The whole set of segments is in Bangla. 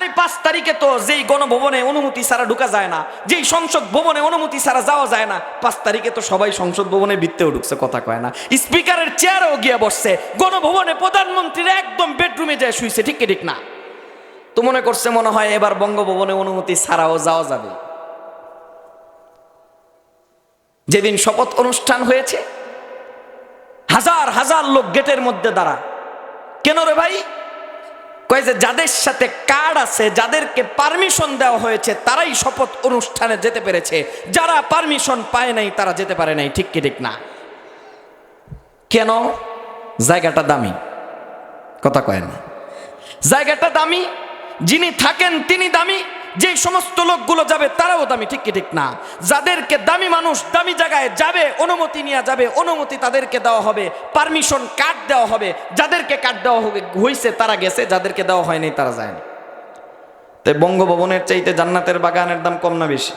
আগামী 5 তারিখে তো যেই গণভবনে অনুমতি ছাড়া ঢুকা যায় না, যেই সংসদ ভবনে অনুমতি ছাড়া যাওয়া যায় না, 5 তারিখে তো সবাই সংসদ ভবনে ভিতরেও ঢুকছে, কথা কয় না, স্পিকারের চেয়ারেও গিয়ে বসছে, গণভবনে প্রধানমন্ত্রীর একদম বেডরুমে যায় শুইছে, ঠিক কি ঠিক না? তো মনে করছে মনে হয় এবার বঙ্গভবনে অনুমতি ছাড়াও যাওয়া যাবে। যেদিন শপথ অনুষ্ঠান হয়েছে হাজার হাজার লোক গেটের মধ্যে দাঁড়া। কেন রে ভাই? কয় যে যাদের সাথে কার্ড আছে, যাদেরকে পারমিশন দেওয়া হয়েছে তারাই শপথ অনুষ্ঠানে যেতে পেরেছে, যারা পারমিশন পায় নাই তারা যেতে পারে নাই, ঠিক কি ঠিক না? কেন? জায়গাটা দামি, কথা কয় না? জায়গাটা দামি, যিনি থাকেন তিনি দামি, যে সমস্ত লোকগুলো যাবে তারাও দামি, ঠিক কি ঠিক না? যাদেরকে দামি মানুষ দামি জায়গায় যাবে, অনুমতি নিয়ে যাবে, অনুমতি তাদেরকে দেওয়া হবে, পারমিশন কার্ড দেওয়া হবে, যাদেরকে কার্ড দেওয়া হয়েছে তারা গেছে, যাদেরকে দেওয়া হয়নি তারা যায়নি। তাই বঙ্গভবনের চাইতে জান্নাতের বাগানের দাম কম না বেশি?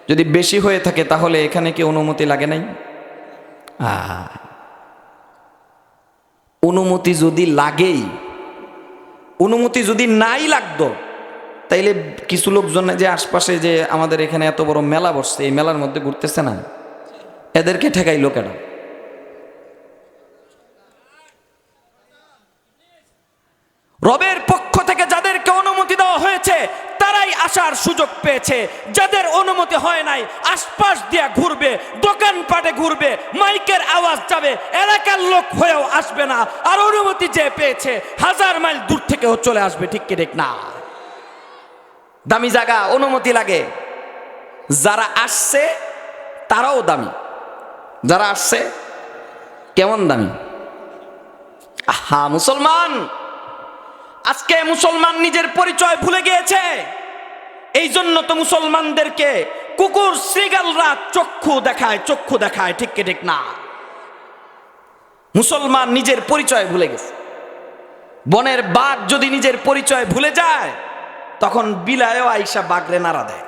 যদি বেশি হয়ে থাকে তাহলে এখানে কি অনুমতি লাগে নাই? অনুমতি যদি লাগেই, অনুমতি যদি নাই লাগতো তাইলে কিছু লোকজন যে আশপাশে যে আমাদের এখানে এত বড় মেলা বসছে, এই মেলার মধ্যে ঘুরতেছে না, এদেরকে ঠেকাই লোকেরা। রবের পক্ষ থেকে যাদেরকে অনুমতি দেওয়া হয়েছে তারাই আসার সুযোগ পেয়েছে, যাদের অনুমতি হয় নাই আশপাশ দিয়া ঘুরবে, দোকানপাটে ঘুরবে, মাইকের আওয়াজ যাবে, এলাকার লোক হয়েও আসবে না, আর অনুমতি যে পেয়েছে হাজার মাইল দূর থেকেও চলে আসবে, ঠিক কি ঠিক না? দামি জায়গা, অনুমতি লাগে। যারা আসছে তারাও দামি, যারা আসছে কেমন দামি? আহা মুসলমান, আজকে মুসলমান নিজের পরিচয় ভুলে গিয়েছে। এই জন্য তো মুসলমানদেরকে কুকুর শ্রীগালরা চক্ষু দেখায়, ঠিক কি ঠিক না? মুসলমান নিজের পরিচয় ভুলে গেছে। বনের বাঘ যদি নিজের পরিচয় ভুলে যায় তখন বিলায়ও আইসা বাঘরে নাড়া দেয়।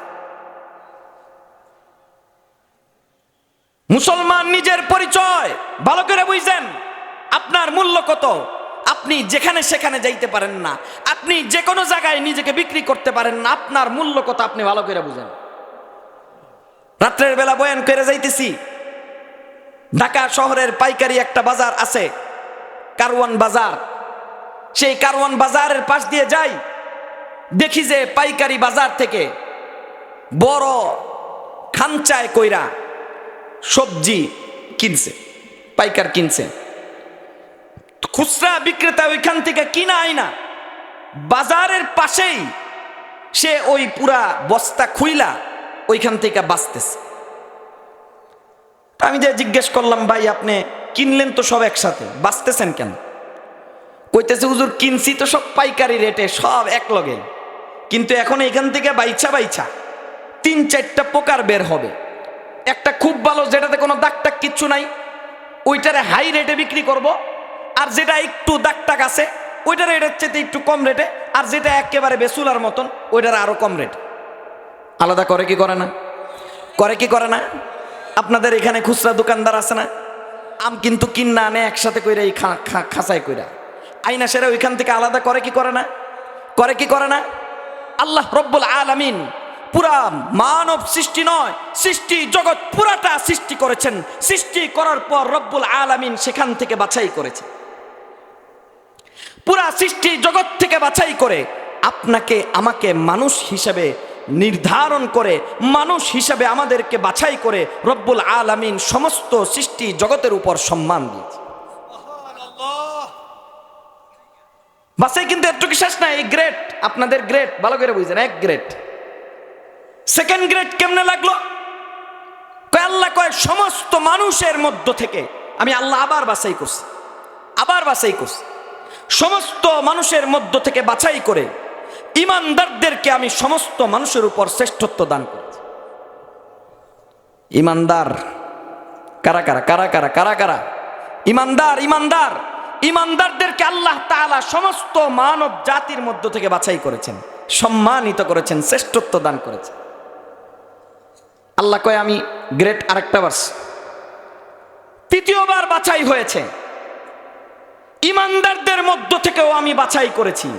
মুসলমান নিজের পরিচয় ভালো করে বুঝেন। আপনার মূল্য কত? আপনি যেখানে সেখানে যাইতে পারেন না, আপনি যে কোনো জায়গায় নিজেকে বিক্রি করতে পারেন না, আপনার মূল্য কত আপনি ভালো করে বুঝেন। রাত্রের বেলা বয়ান করে যাইতেছি, ঢাকা শহরের পাইকারি একটা বাজার আছে, কারওয়ান বাজার। সেই কারওয়ান বাজারের পাশ দিয়ে যাই, দেখি যে পাইকারি বাজার থেকে বড় খাঞ্চায় কইরা সবজি কিনছে, পাইকার কিনছে। খুচরা বিক্রেতা ওইখান থেকে কিনা আইনা বাজারের পাশেই সে ওই পুরা বস্তা খুইলা ওইখান থেকে বাঁচতেছে। আমি যে জিজ্ঞেস করলাম, ভাই আপনি কিনলেন তো সব একসাথে, বাঁচতেছেন কেন? কইতেছে হুজুর কিনছি তো সব পাইকারি রেটে, সব এক লগে, কিন্তু এখন এখান থেকে বাইছা 3-4টা প্রকার বের হবে। একটা খুব ভালো, যেটাতে কোনো দাগ টাক কিচ্ছু নাই, ওইটারে হাই রেটে বিক্রি করব, আর যেটা একটু দাগ টাক আছে ওইটার রেটের চেয়ে একটু কম রেটে, আর যেটা একেবারে বেসুলার মতন ওইটার আরো কম রেট। আলাদা করে কি করে না? করে কি করে না? আপনাদের এখানে খুচরা দোকানদার আছে না? আম কিন্তু কিন্না আনে একসাথে কইরা এই খাঁচায় কইরা আইনা সেরা ওইখান থেকে আলাদা করে কি করে না? করে কি করে না? আল্লাহ রব্বুল আলামিন পুরা মানব সৃষ্টি নয়, সৃষ্টি জগৎ পুরাটা সৃষ্টি করেছেন। সৃষ্টি করার পর রব্বুল আলামিন সেখান থেকে বাছাই করেছে, পুরা সৃষ্টি জগৎ থেকে বাছাই করে আপনাকে আমাকে মানুষ হিসেবে নির্ধারণ করে, মানুষ হিসেবে আমাদেরকে বাছাই করে রব্বুল আলামিন সমস্ত সৃষ্টি জগতের উপর সম্মান দিয়েছে। বাছাই কিন্তু এতটুকু শেষ না, এই গ্রেড, আপনাদের গ্রেড ভালো করে বুঝছেন, এক গ্রেড। সেকেন্ড গ্রেড কেমনে লাগলো? আল্লাহ কয় সমস্ত মানুষের মধ্য থেকে আমি আল্লাহ আবার বাছাই করছি, সমস্ত মানুষের মধ্য থেকে বাছাই করে ইমানদারদেরকে আমি সমস্ত মানুষের উপর শ্রেষ্ঠত্ব দান করেছি। ইমানদার কারা কারা? ইমানদারদেরকে আল্লাহ তাআলা সমস্ত মানব জাতির মধ্য থেকে বাছাই করেছেন, সম্মানিত করেছেন, শ্রেষ্ঠত্ব দান করেছেন। আল্লাহ কয় আমি গ্রেট আরেকটা বাস, তৃতীয়বার বাছাই হয়েছে, ইমানদারদের মধ্য থেকেও আমি বাছাই করেছি।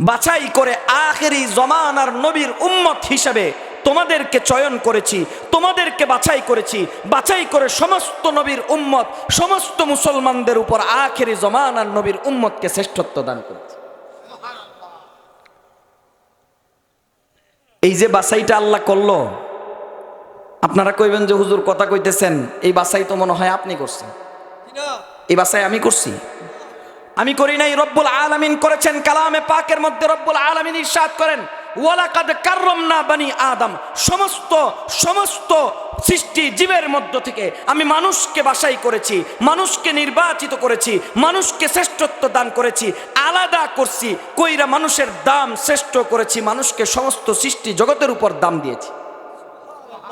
বাছাই করে আখেরি জমানার নবীর উম্মত হিসেবে তোমাদেরকে চয়ন করেছি, তোমাদেরকে বাছাই করেছি, বাছাই করে সমস্ত নবীর উম্মত, সমস্ত মুসলমানদের উপর আখেরি জমানার নবীর উম্মতকে শ্রেষ্ঠত্ব দান করেছি। এই যে বাছাইটা আল্লাহ করলো, আপনারা কইবেন যে হুজুর কথা কইতেছেন, এই বাছাই তো মনে হয় আপনি করছেন। এই বাছাই আমি করছি? আমি করি নাই, রব্বুল আলামিন করেছেন। কালামে পাকের মধ্যে রব্বুল আলামিন ইরশাদ করেন, ওয়ালাকাদ কাররামনা বানি আদম, সমস্ত সৃষ্টি জীবের মধ্য থেকে আমি মানুষকে বাছাই করেছি, মানুষকে নির্বাচিত করেছি, মানুষকে শ্রেষ্ঠত্ব দান করেছি, আলাদা করছি, কইরা মানুষের দাম শ্রেষ্ঠ করেছি, মানুষকে সমস্ত সৃষ্টি জগতের উপর দাম দিয়েছি।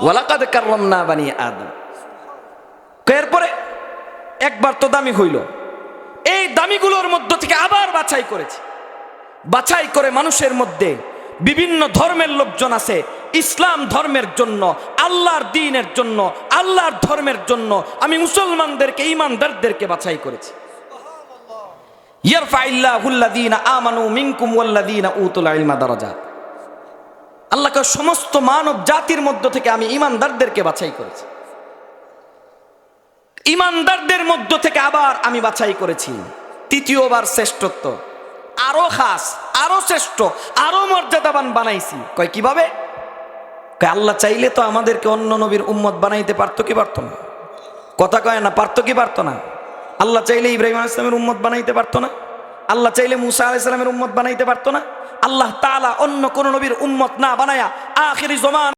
ওয়ালাকাদ কাররামনা বানি আদম। এরপরে একবার তো দামি হইল, এই দামিগুলোর মধ্য থেকে আবার বাছাই করেছি, বাছাই করে মানুষের মধ্যে বিভিন্ন ধর্মের লোকজন আছে, ইসলাম ধর্মের জন্য, আল্লাহর দ্বীনের জন্য, আল্লাহর ধর্মের জন্য আমি মুসলমানদেরকে, ঈমানদারদেরকে বাছাই করেছি। ইয়ারফাইল্লাহুল্লাযীনা আমানু মিনকুম ওয়াল্লাযীনা উতুল ইলমা দারাজাত। আল্লাহকে সমস্ত মানব জাতির মধ্য থেকে আমি ঈমানদারদেরকে বাছাই করেছি, ঈমানদারদের মধ্য থেকে আবার আমি বাছাই করেছি তৃতীয়বার শ্রেষ্ঠত্ব, আরো খাস, আরো শ্রেষ্ঠ, আরো মর্যাদাবান বানাইছি। কয় কিভাবে? কয় আল্লাহ চাইলে তো আমাদেরকে অন্য নবীর উম্মত বানাইতে পারতো কি পারতো না? কথা কয় না, পারতো কি পারতো না? আল্লাহ চাইলে ইব্রাহিম আলাইহিস সালামের উম্মত বানাইতে পারতো না? আল্লাহ চাইলে মুসা আলাইহিস সালামের উম্মত বানাইতে পারতো না? আল্লাহ তাআলা অন্য কোন নবীর উম্মত না বানায়া আখিরি জমান